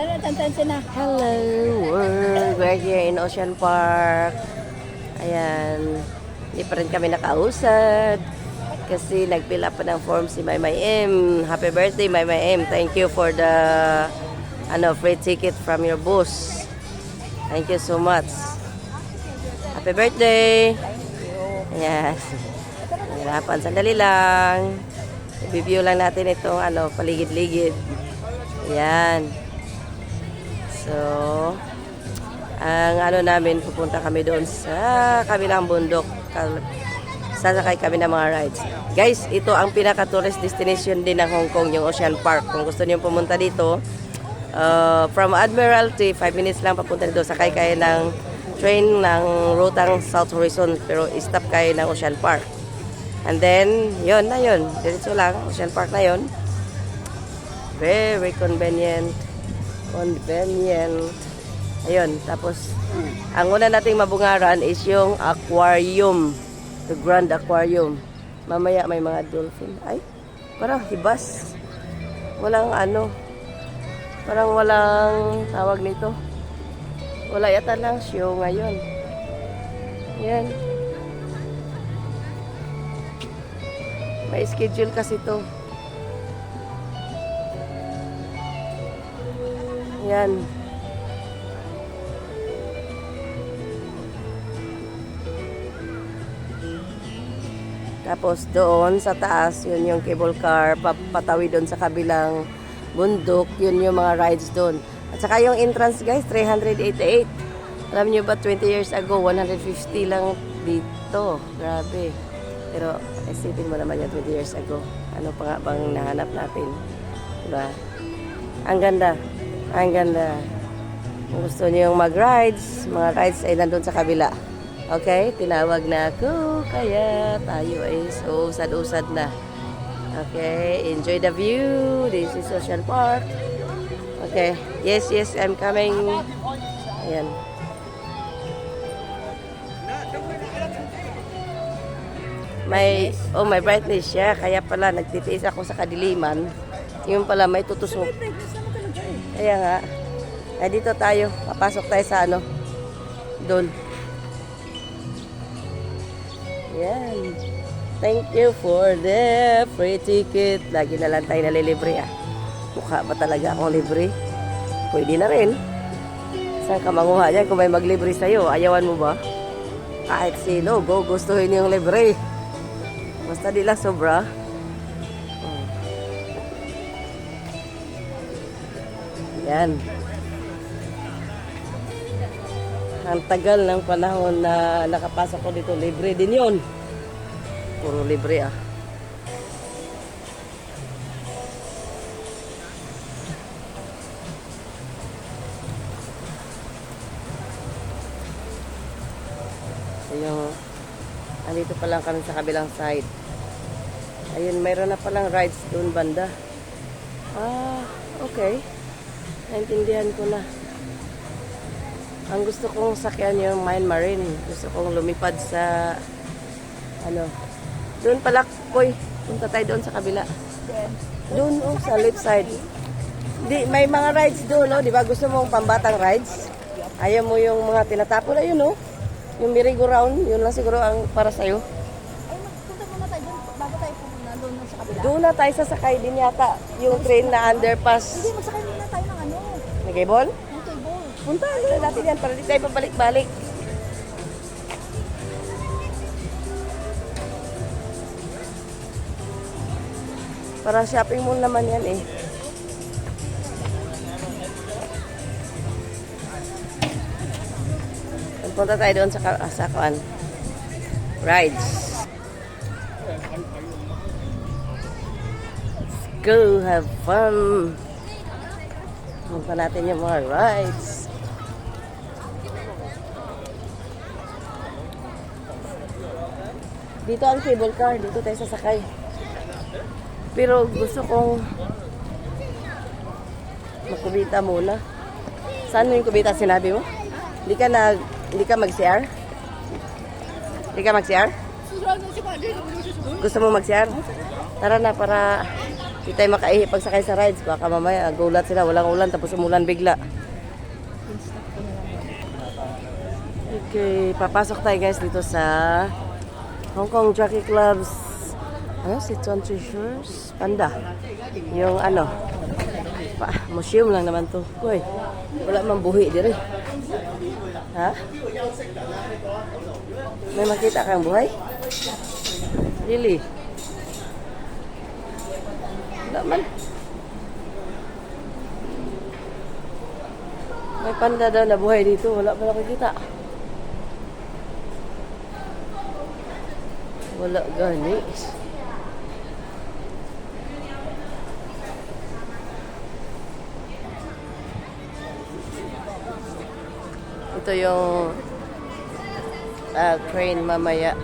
Hello world! We're here in Ocean Park. Ayan. Hindi pa rin kami nakausad. Kasi nag-fill up pa ng form si Maymay M. Happy birthday, Maymay M. Thank you for the free ticket from your boss. Thank you so much. Happy birthday! Yes. Hirapan. Sandali lang. I-review lang natin itong paligid-ligid. Ayan. So, ang namin, pupunta kami doon sa kabilang bundok. Sasakay kami ng mga rides. Guys, ito ang pinaka-tourist destination din ng Hong Kong, yung Ocean Park. Kung gusto niyo pumunta dito, from Admiralty, 5 minutes lang papunta dito. Sakay kayo ng train ng rutang South Horizon, pero stop kayo ng Ocean Park. And then, yun. Diretso lang, Ocean Park na yun. Very convenient. Ayun, tapos ang una nating mabungaran is yung aquarium, the Grand Aquarium. Mamaya may mga dolphin. Ay, parang hibas. Parang walang tawag nito. Wala yata lang show ngayon. Yan. May schedule kasi to. Yan. Tapos doon sa taas, yun yung cable car, papatawid doon sa kabilang bundok, yun yung mga rides doon. At saka yung entrance guys, 388. Alam nyo ba, 20 years ago, 150 lang dito. Grabe. Pero isipin mo naman yung 20 years ago. Ano pa nga bang nahanap natin? Diba? Ang ganda. Ang ganda. Kung gusto niyo mag-rides, mga rides ay nandun sa kabila. Okay? Tinawag na ako, kaya tayo ay so usad-usad na. Okay? Enjoy the view. This is Ocean Park. Okay. Yes, I'm coming. Ayan. May brightness siya. Kaya pala nagtitiis ako sa kadiliman. Yung pala may tutusok. Kaya nga. Ay, dito tayo. Papasok tayo sa doon. Yan. Thank you for the free ticket. Lagi na lang tayo nalilibre Mukha ba talaga akong libre? Pwede na rin. Saan ka manguha yan kung may maglibre sa'yo? Ayawan mo ba? Kahit sino, gustuhin yung libre. Basta di lang sobra. Yan. Ang tagal ng panahon na nakapasok ko dito, libre din yun. Puro libre So andito pa lang kami sa kabilang side. Ayun, mayroon na palang rides doon banda. Okay. Naintindihan ko na. Ang gusto kong sakyan yung Mine Marine. Gusto kong lumipad sa doon pala, Koy. Punta tayo doon sa kabila. Doon sa left side. May mga rides doon, di ba? Gusto mong pambatang rides? Ayaw mo yung mga tinatapon na yun, yung merry-go-round, yun lang siguro ang para sa'yo. Ay, magpunta muna tayo doon bago tayo pumunta doon sa kabila. Doon na tayo sasakay din yata yung train na underpass. Hindi, magsakay muna tayo ng Nag-ibon? ng cable. Punta natin yan para di tayo pabalik-balik. Para shopping mall naman yan Punta tayo doon sa rides. Let's go have fun. Punta natin yung mga rides. Dito ang cable car. Dito tayo sasakay. Pero gusto kong magkubita muna. Saan mo yung kubita sinabi mo? Hindi ka mag-CR? Hindi ka mag-CR? Gusto mo mag-CR? Tara na para Di tayo makaihi pag sakay sa rides. Baka mamaya gulat sila. Walang ulan tapos umulan bigla. Okay, papasok tayo guys dito sa Hong Kong Jockey Club's Sichuan Treasures Panda. Yung museum lang naman to. Uy, wala mang buhi diri. Ha? May makita kang buhay? Really? Wala man. May panda daw na buhay dito. Wala pa nakikita. Wala gani. Ito yung train mamaya.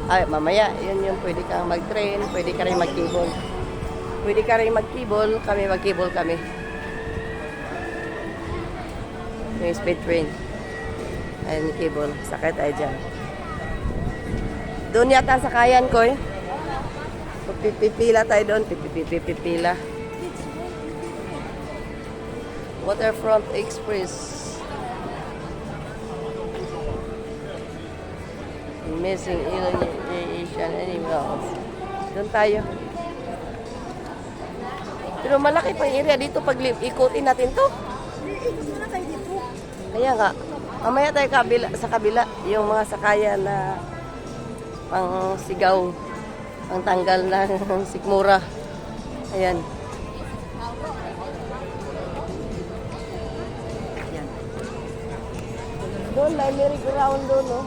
Ay, mamaya. Yun yung pwede kang mag-train. Pwede ka rin mag-cable. Pwede ka rin mag-cable. Kami mag-cable kami. Yung speed train. Ayan yung cable. Sakay tayo dyan. Doon yata ang sakayan ko eh. Pipipila tayo doon. Pipipila. Waterfront Express. Missing Asian animals. Doon tayo. Pero malaki pang area dito pag ikutin natin to. Ikot muna tayo dito. Kaya nga, mamaya tayo sa kabila, yung mga sakayan na pang sigaw, pang tanggal ng sikmura. Ayan. Ayan. Doon, may merry-go-round doon, no?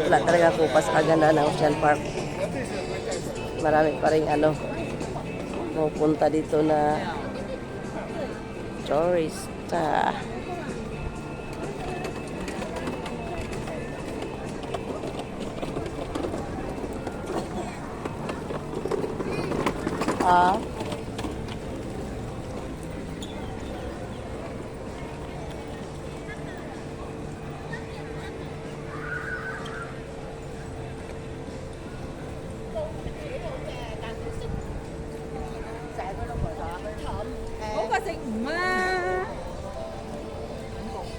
Wala talaga kupas kaganda ng Ocean Park. Marami pa rin pupunta dito na tourista.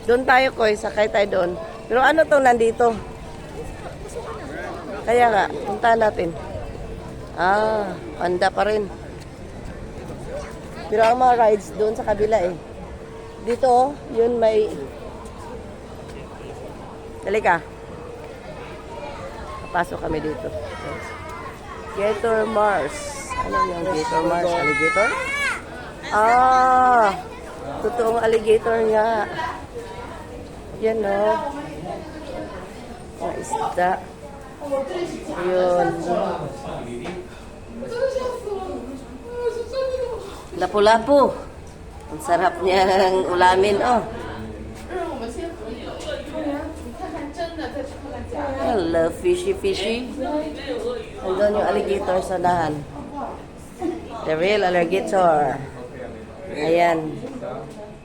Doon tayo, Koy. Sakay tayo doon. Pero ano to nandito? Kaya nga, puntahan natin. Panda pa rin. Pero ang mga rides doon sa kabila eh. Dito, yun may... Halika. Papasok kami dito. Gator Mars. Ano yung Gator Mars? Alligator? Totoong alligator nga. Yan o. Mga isda. Ayun. Lapu-lapu. Ang sarap niya ng ulamin, oh. Hello, fishy. Nandun yung alligator sa dahan. The real alligator. Ayan.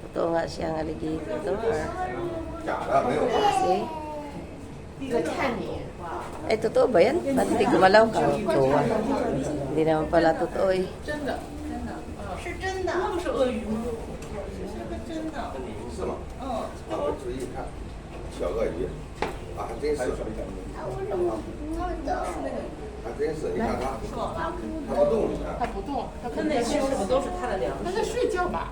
Totoo nga siyang alligator. See? Eh, totoo ba yan? Ba't hindi gumalaw ka? Totoo. Hindi naman pala totoo eh. 是真的。那个是鳄鱼吗？是真的。是吗？我注意看，小鳄鱼，还真是。还真是，你看它，它不动，你看。它不动，它跟那些什么都是它的粮食。它在睡觉吧？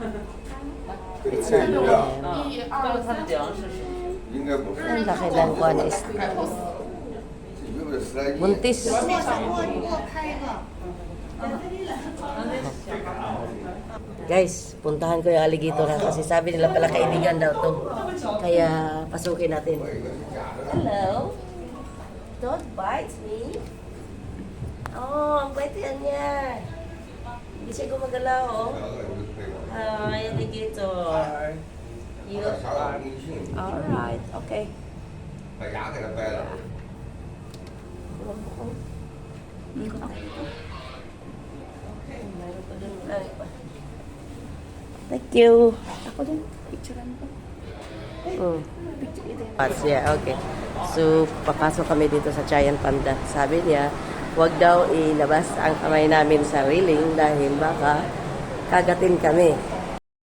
这个鳄鱼啊，都是它的粮食是。应该不是。 Ang laki ng kuwan is 鱼不是十来斤。 buntis. 你给我拍一个。 Guys, puntahan ko yung alligator kasi sabi nila pala kaibigan daw to. Kaya pasukin natin. Hello? Don't bite me. Oh, ang bait yan niya. Hindi siya gumagalaw, oh. Hi, alligator. You are... Alright, okay. 把牙给它掰了。 Ikot tayo dito. Meron pa dun. Ay, pa. Thank you. Ako din. Picturean ko. Yeah, okay. So, papasok kami dito sa Giant Panda. Sabi niya, huwag daw ilabas ang kamay namin sa railing dahil baka kagatin kami.